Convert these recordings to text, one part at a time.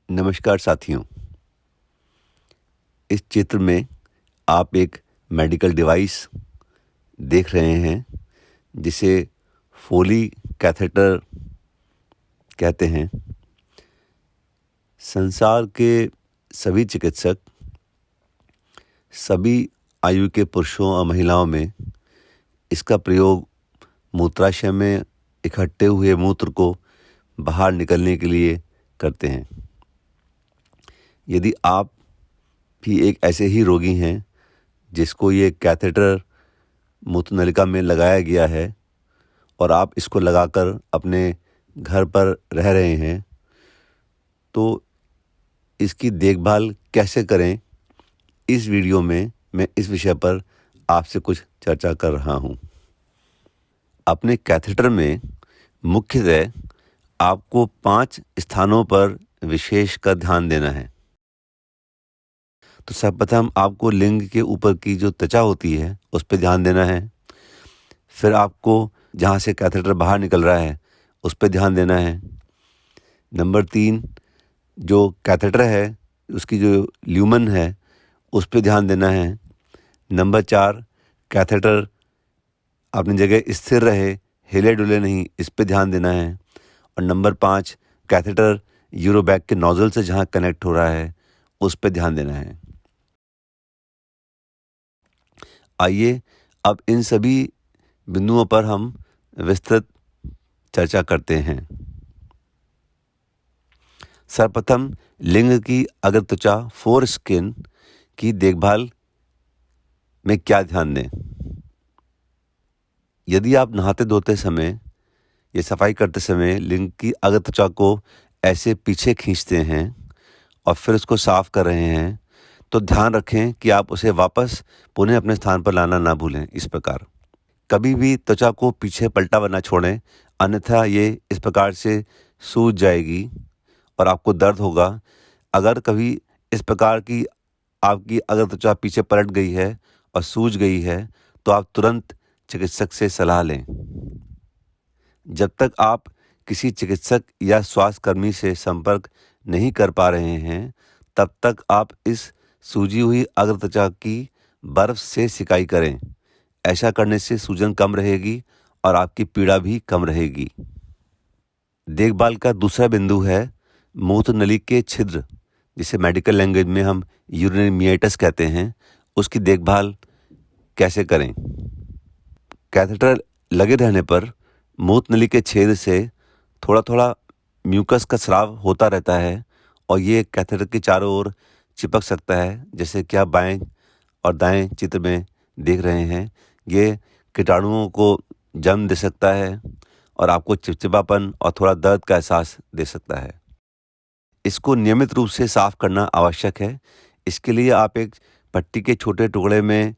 नमस्कार साथियों। इस चित्र में आप एक मेडिकल डिवाइस देख रहे हैं जिसे फोली कैथेटर कहते हैं। संसार के सभी चिकित्सक सभी आयु के पुरुषों और महिलाओं में इसका प्रयोग मूत्राशय में इकट्ठे हुए मूत्र को बाहर निकलने के लिए करते हैं। यदि आप भी एक ऐसे ही रोगी हैं जिसको ये कैथेटर मूत्र नलिका में लगाया गया है और आप इसको लगाकर अपने घर पर रह रहे हैं, तो इसकी देखभाल कैसे करें, इस वीडियो में मैं इस विषय पर आपसे कुछ चर्चा कर रहा हूँ। अपने कैथेटर में मुख्यतः आपको 5 स्थानों पर विशेष का ध्यान देना है। तो सर्वप्रथम आपको लिंग के ऊपर की जो त्वचा होती है उस पर ध्यान देना है। फिर आपको जहाँ से कैथेटर बाहर निकल रहा है उस पर ध्यान देना है। नंबर 3, जो कैथेटर है उसकी जो ल्यूमन है उस पर ध्यान देना है। नंबर 4, कैथेटर अपनी जगह स्थिर रहे, हिले डुले नहीं, इस पे ध्यान देना है। और नंबर 5, कैथेटर यूरोबैग के नोजल से जहाँ कनेक्ट हो रहा है उस पे ध्यान देना है। आइए अब इन सभी बिंदुओं पर हम विस्तृत चर्चा करते हैं। सर्वप्रथम लिंग की अग्र त्वचा फोर स्किन की देखभाल में क्या ध्यान दें। यदि आप नहाते धोते समय या सफाई करते समय लिंग की अग्र त्वचा को ऐसे पीछे खींचते हैं और फिर उसको साफ कर रहे हैं, तो ध्यान रखें कि आप उसे वापस पुनः अपने स्थान पर लाना ना भूलें। इस प्रकार कभी भी त्वचा को पीछे पलटा हुआ ना छोड़ें, अन्यथा ये इस प्रकार से सूज जाएगी और आपको दर्द होगा। अगर कभी इस प्रकार की आपकी अगर त्वचा पीछे पलट गई है और सूज गई है, तो आप तुरंत चिकित्सक से सलाह लें। जब तक आप किसी चिकित्सक या स्वास्थ्यकर्मी से संपर्क नहीं कर पा रहे हैं, तब तक आप इस सूजी हुई अग्र त्वचा की बर्फ से सिकाई करें। ऐसा करने से सूजन कम रहेगी और आपकी पीड़ा भी कम रहेगी। देखभाल का दूसरा बिंदु है मूत्र नली के छिद्र, जिसे मेडिकल लैंग्वेज में हम यूरिनरी मियाइटिस कहते हैं, उसकी देखभाल कैसे करें। कैथेटर लगे रहने पर मूत्र नली के छेद से थोड़ा थोड़ा म्यूकस का स्राव होता रहता है और ये कैथेटर के चारों ओर चिपक सकता है, जैसे कि आप बाएं और दाएं चित्र में देख रहे हैं। ये कीटाणुओं को जन्म दे सकता है और आपको चिपचिपापन और थोड़ा दर्द का एहसास दे सकता है। इसको नियमित रूप से साफ करना आवश्यक है। इसके लिए आप एक पट्टी के छोटे टुकड़े में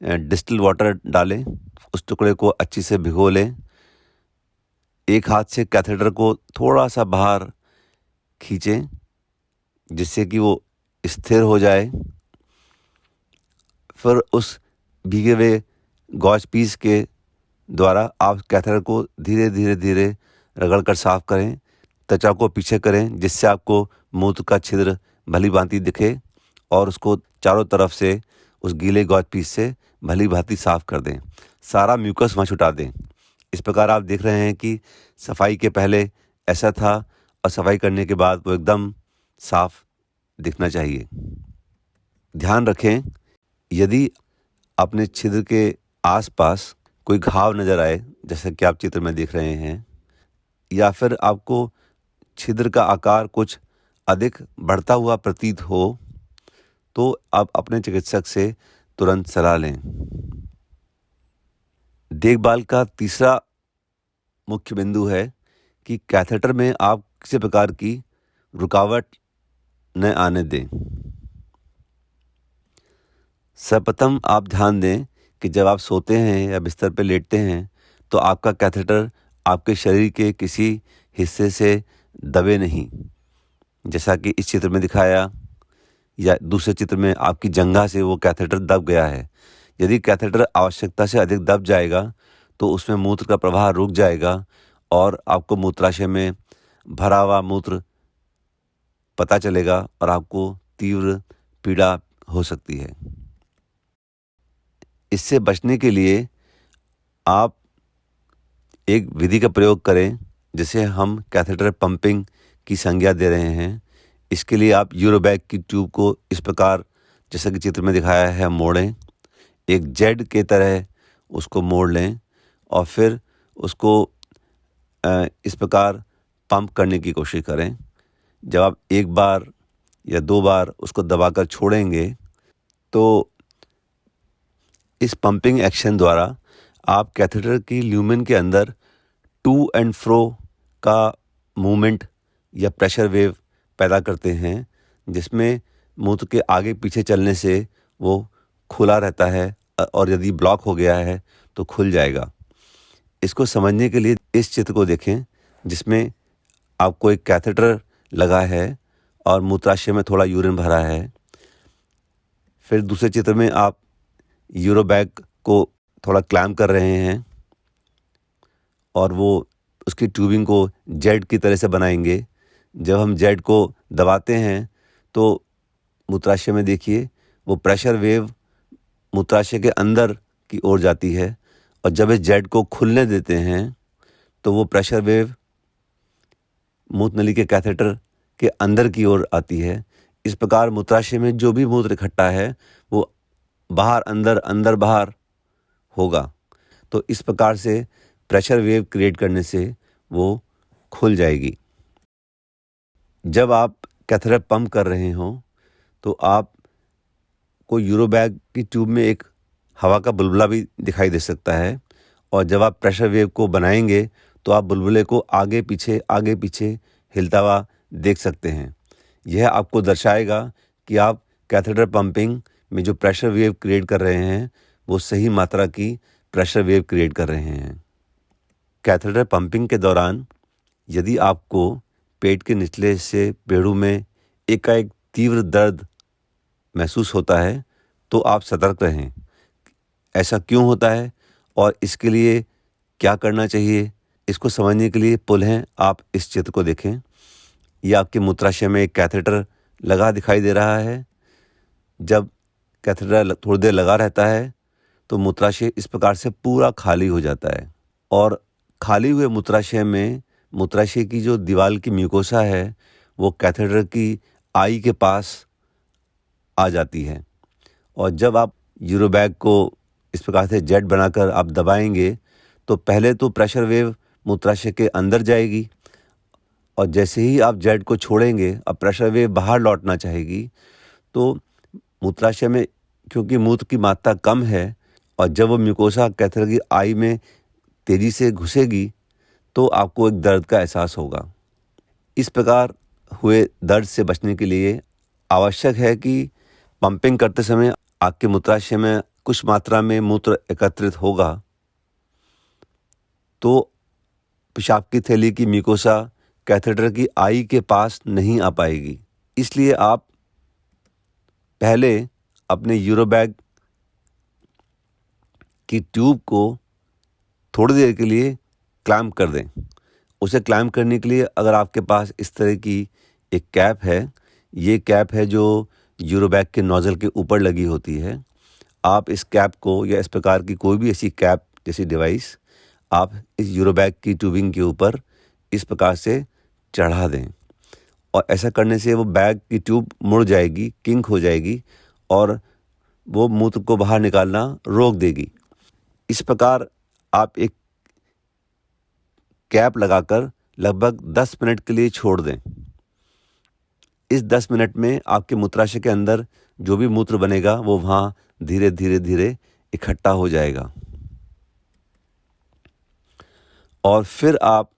डिस्टिल वाटर डालें, उस टुकड़े को अच्छी से भिगो लें। एक हाथ से कैथेटर को थोड़ा सा बाहर खींचें जिससे कि वो स्थिर हो जाए। फिर उस भीगे हुए गॉज पीस के द्वारा आप कैथेटर को धीरे धीरे धीरे रगड़ कर साफ करें। त्वचा को पीछे करें जिससे आपको मूत्र का छिद्र भली भांति दिखे और उसको चारों तरफ से उस गीले गॉज पीस से भली भांति साफ कर दें। सारा म्यूकस वहाँ छुटा दें। इस प्रकार आप देख रहे हैं कि सफाई के पहले ऐसा था और सफाई करने के बाद वो एकदम साफ दिखना चाहिए। ध्यान रखें, यदि अपने छिद्र के आसपास कोई घाव नज़र आए, जैसे कि आप चित्र में देख रहे हैं, या फिर आपको छिद्र का आकार कुछ अधिक बढ़ता हुआ प्रतीत हो, तो आप अपने चिकित्सक से तुरंत सलाह लें। देखभाल का तीसरा मुख्य बिंदु है कि कैथेटर में आप किसी प्रकार की रुकावट न आने दें। सर्वप्रथम आप ध्यान दें कि जब आप सोते हैं या बिस्तर पर लेटते हैं तो आपका कैथेटर आपके शरीर के किसी हिस्से से दबे नहीं, जैसा कि इस चित्र में दिखाया, या दूसरे चित्र में आपकी जंघा से वो कैथेटर दब गया है। यदि कैथेटर आवश्यकता से अधिक दब जाएगा तो उसमें मूत्र का प्रवाह रुक जाएगा और आपको मूत्राशय में भरा हुआ मूत्र पता चलेगा और आपको तीव्र पीड़ा हो सकती है। इससे बचने के लिए आप एक विधि का प्रयोग करें, जिसे हम कैथेटर पंपिंग की संज्ञा दे रहे हैं। इसके लिए आप यूरोबैग की ट्यूब को इस प्रकार, जैसा कि चित्र में दिखाया है, मोड़ें। एक जेड के तरह उसको मोड़ लें और फिर उसको इस प्रकार पंप करने की कोशिश करें। जब आप एक बार या 2 बार उसको दबाकर छोड़ेंगे तो इस पंपिंग एक्शन द्वारा आप कैथेटर की ल्यूमेन के अंदर टू एंड फ्रो का मूवमेंट या प्रेशर वेव पैदा करते हैं, जिसमें मूत्र के आगे पीछे चलने से वो खुला रहता है और यदि ब्लॉक हो गया है तो खुल जाएगा। इसको समझने के लिए इस चित्र को देखें, जिसमें आपको एक कैथेटर लगा है और मूत्राशय में थोड़ा यूरिन भरा है। फिर दूसरे चित्र में आप यूरोबैग को थोड़ा क्लैम्प कर रहे हैं और वो उसकी ट्यूबिंग को जेड की तरह से बनाएंगे। जब हम जेड को दबाते हैं तो मूत्राशय में देखिए वो प्रेशर वेव मूत्राशय के अंदर की ओर जाती है और जब इस जेड को खुलने देते हैं तो वो प्रेशर वेव मूत्र नली के कैथेटर के अंदर की ओर आती है। इस प्रकार मूत्राशय में जो भी मूत्र इकट्ठा है वो बाहर अंदर, अंदर बाहर होगा। तो इस प्रकार से प्रेशर वेव क्रिएट करने से वो खुल जाएगी। जब आप कैथेटर पंप कर रहे हों तो आप को यूरोबैग की ट्यूब में एक हवा का बुलबुला भी दिखाई दे सकता है और जब आप प्रेशर वेव को बनाएंगे तो आप बुलबुले को आगे पीछे हिलता हुआ देख सकते हैं। यह आपको दर्शाएगा कि आप कैथेटर पंपिंग में जो प्रेशर वेव क्रिएट कर रहे हैं वो सही मात्रा की प्रेशर वेव क्रिएट कर रहे हैं। कैथेटर पंपिंग के दौरान यदि आपको पेट के निचले हिस्से पेड़ू में एकाएक तीव्र दर्द महसूस होता है तो आप सतर्क रहें। ऐसा क्यों होता है और इसके लिए क्या करना चाहिए, इसको समझने के लिए पुनः आप इस चित्र को देखें। ये आपके मूत्राशय में एक कैथेटर लगा दिखाई दे रहा है। जब कैथेटर थोड़ी देर लगा रहता है तो मूत्राशय इस प्रकार से पूरा खाली हो जाता है और खाली हुए मूत्राशय में मूत्राशय की जो दीवार की म्यूकोसा है वो कैथेटर की आई के पास आ जाती है और जब आप यूरोबैग को इस प्रकार से जेट बनाकर आप दबाएंगे तो पहले तो प्रेशर वेव मूत्राशय के अंदर जाएगी और जैसे ही आप जेट को छोड़ेंगे अब प्रेशर वेव बाहर लौटना चाहेगी। तो मूत्राशय में क्योंकि मूत्र की मात्रा कम है और जब वो म्यूकोसा कैथेटर की आई में तेज़ी से घुसेगी तो आपको एक दर्द का एहसास होगा। इस प्रकार हुए दर्द से बचने के लिए आवश्यक है कि पंपिंग करते समय आपके मूत्राशय में कुछ मात्रा में मूत्र एकत्रित होगा तो पेशाब की थैली की म्यूकोसा कैथेटर की आई के पास नहीं आ पाएगी। इसलिए आप पहले अपने यूरोबैग की ट्यूब को थोड़ी देर के लिए क्लैम्प कर दें। उसे क्लैम्प करने के लिए अगर आपके पास इस तरह की एक कैप है, ये कैप है जो यूरोबैग के नोजल के ऊपर लगी होती है। आप इस कैप को या इस प्रकार की कोई भी ऐसी कैप जैसी डिवाइस आप इस यूरोबैग की ट्यूबिंग के ऊपर इस प्रकार से चढ़ा दें और ऐसा करने से वो बैग की ट्यूब मुड़ जाएगी, किंक हो जाएगी और वो मूत्र को बाहर निकालना रोक देगी। इस प्रकार आप एक कैप लगाकर लगभग 10 मिनट के लिए छोड़ दें। इस 10 मिनट में आपके मूत्राशय के अंदर जो भी मूत्र बनेगा वो वहाँ धीरे धीरे इकट्ठा हो जाएगा और फिर आप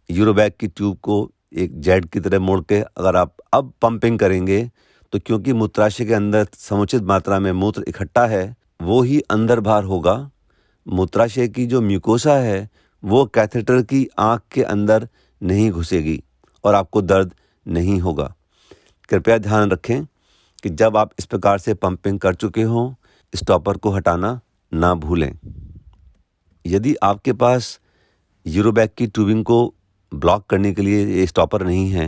यूरोबैग की ट्यूब को एक जेट की तरह मोड़ के अगर आप अब पंपिंग करेंगे तो क्योंकि मूत्राशय के अंदर समुचित मात्रा में मूत्र इकट्ठा है वो ही अंदर बाहर होगा। मूत्राशय की जो म्यूकोसा है वो कैथेटर की आँख के अंदर नहीं घुसेगी और आपको दर्द नहीं होगा। कृपया ध्यान रखें कि जब आप इस प्रकार से पंपिंग कर चुके हों स्टॉपर को हटाना ना भूलें। यदि आपके पास यूरोबैग की ट्यूबिंग को ब्लॉक करने के लिए ये स्टॉपर नहीं है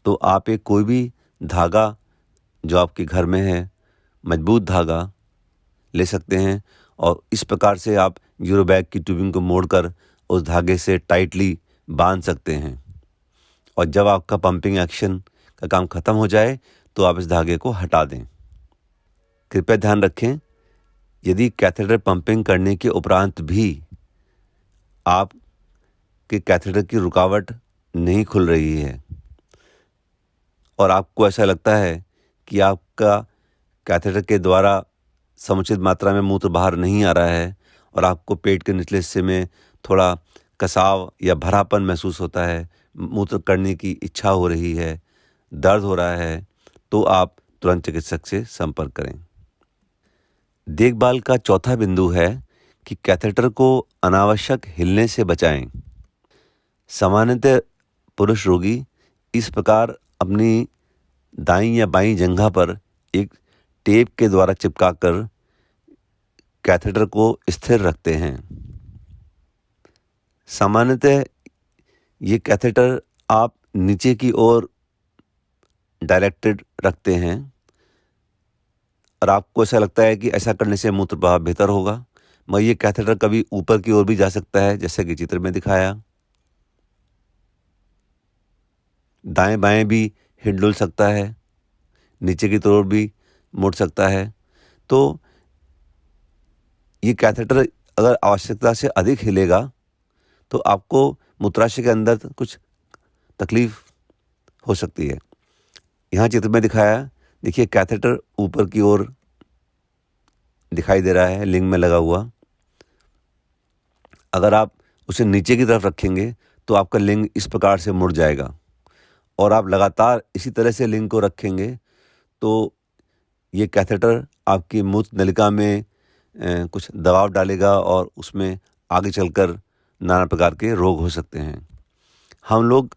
तो आप एक कोई भी धागा जो आपके घर में है, मजबूत धागा ले सकते हैं और इस प्रकार से आप यूरो बैग की ट्यूबिंग को मोड़कर उस धागे से टाइटली बांध सकते हैं। और जब आपका पंपिंग एक्शन का काम ख़त्म हो जाए तो आप इस धागे को हटा दें। कृपया ध्यान रखें, यदि कैथेटर पंपिंग करने के उपरांत भी आपके कैथेटर की रुकावट नहीं खुल रही है और आपको ऐसा लगता है कि आपका कैथेटर के द्वारा समुचित मात्रा में मूत्र बाहर नहीं आ रहा है और आपको पेट के निचले हिस्से में थोड़ा कसाव या भरापन महसूस होता है, मूत्र करने की इच्छा हो रही है, दर्द हो रहा है, तो आप तुरंत चिकित्सक से संपर्क करें। देखभाल का चौथा बिंदु है कि कैथेटर को अनावश्यक हिलने से बचाएं। सामान्यतः पुरुष रोगी इस प्रकार अपनी दाईं या बाईं जंघा पर एक टेप के द्वारा चिपकाकर कैथेटर को स्थिर रखते हैं। सामान्यतः ये कैथेटर आप नीचे की ओर डायरेक्टेड रखते हैं और आपको ऐसा लगता है कि ऐसा करने से मूत्र प्रवाह बेहतर होगा, मगर ये कैथेटर कभी ऊपर की ओर भी जा सकता है, जैसे कि चित्र में दिखाया। दाएं बाएं भी हिल डुल सकता है, नीचे की तरफ भी मुड़ सकता है। तो ये कैथेटर अगर आवश्यकता से अधिक हिलेगा तो आपको मूत्राशय के अंदर कुछ तकलीफ हो सकती है। यहाँ चित्र में दिखाया, देखिए कैथेटर ऊपर की ओर दिखाई दे रहा है, लिंग में लगा हुआ। अगर आप उसे नीचे की तरफ रखेंगे तो आपका लिंग इस प्रकार से मुड़ जाएगा और आप लगातार इसी तरह से लिंग को रखेंगे तो ये कैथेटर आपकी मूत्र नलिका में कुछ दबाव डालेगा और उसमें आगे चलकर नाना प्रकार के रोग हो सकते हैं। हम लोग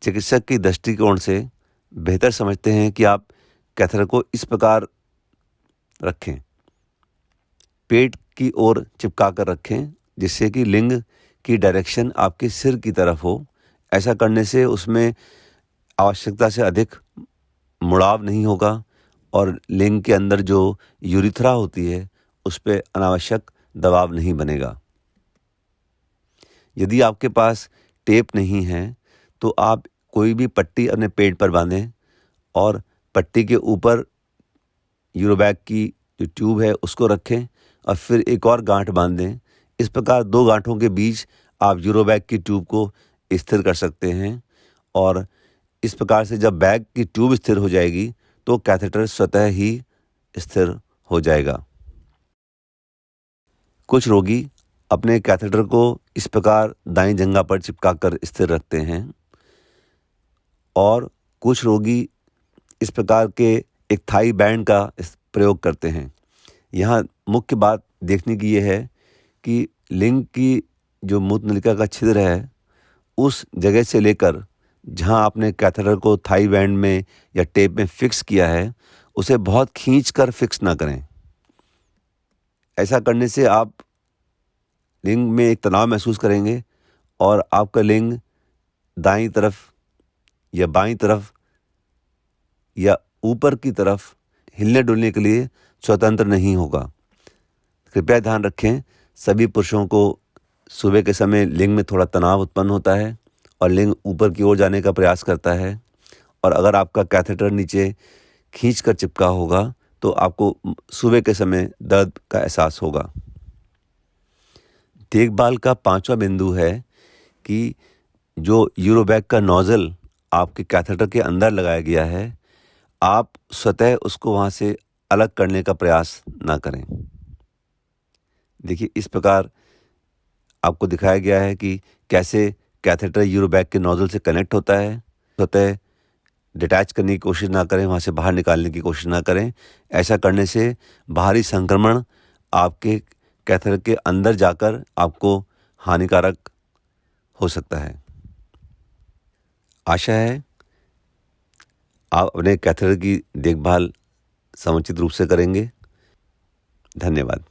चिकित्सक की दृष्टिकोण से बेहतर समझते हैं कि आप कैथेटर को इस प्रकार रखें, पेट की ओर चिपका कर रखें, जिससे कि लिंग की डायरेक्शन आपके सिर की तरफ हो। ऐसा करने से उसमें आवश्यकता से अधिक मुड़ाव नहीं होगा और लिंग के अंदर जो यूरिथ्रा होती है उस पर अनावश्यक दबाव नहीं बनेगा। यदि आपके पास टेप नहीं है तो आप कोई भी पट्टी अपने पेट पर बांधें और पट्टी के ऊपर यूरोबैग की जो ट्यूब है उसको रखें और फिर एक और गांठ बांध दें। इस प्रकार 2 गांठों के बीच आप यूरोबैग की ट्यूब को स्थिर कर सकते हैं और इस प्रकार से जब बैग की ट्यूब स्थिर हो जाएगी तो कैथेटर स्वतः ही स्थिर हो जाएगा। कुछ रोगी अपने कैथेटर को इस प्रकार दाईं जंघा पर चिपकाकर स्थिर रखते हैं और कुछ रोगी इस प्रकार के एक थाई बैंड का प्रयोग करते हैं। यहाँ मुख्य बात देखने की ये है कि लिंग की जो मूत्र नलिका का छिद्र है उस जगह से लेकर जहाँ आपने कैथेटर को थाई बैंड में या टेप में फिक्स किया है उसे बहुत खींच कर फिक्स ना करें। ऐसा करने से आप लिंग में एक तनाव महसूस करेंगे और आपका लिंग दाईं तरफ या बाईं तरफ या ऊपर की तरफ हिलने डुलने के लिए स्वतंत्र नहीं होगा। कृपया ध्यान रखें, सभी पुरुषों को सुबह के समय लिंग में थोड़ा तनाव उत्पन्न होता है और लिंग ऊपर की ओर जाने का प्रयास करता है और अगर आपका कैथेटर नीचे खींच कर चिपका होगा तो आपको सुबह के समय दर्द का एहसास होगा। देखभाल का 5वां बिंदु है कि जो यूरोबैग का नोजल आपके कैथेटर के अंदर लगाया गया है, आप स्वतः उसको वहाँ से अलग करने का प्रयास ना करें। देखिए इस प्रकार आपको दिखाया गया है कि कैसे कैथेटर यूरोबैग के नोजल से कनेक्ट होता है। स्वतः डिटैच करने की कोशिश ना करें, वहाँ से बाहर निकालने की कोशिश ना करें। ऐसा करने से बाहरी संक्रमण आपके कैथेटर के अंदर जाकर आपको हानिकारक हो सकता है। आशा है आप अपने कैथेटर की देखभाल समुचित रूप से करेंगे। धन्यवाद।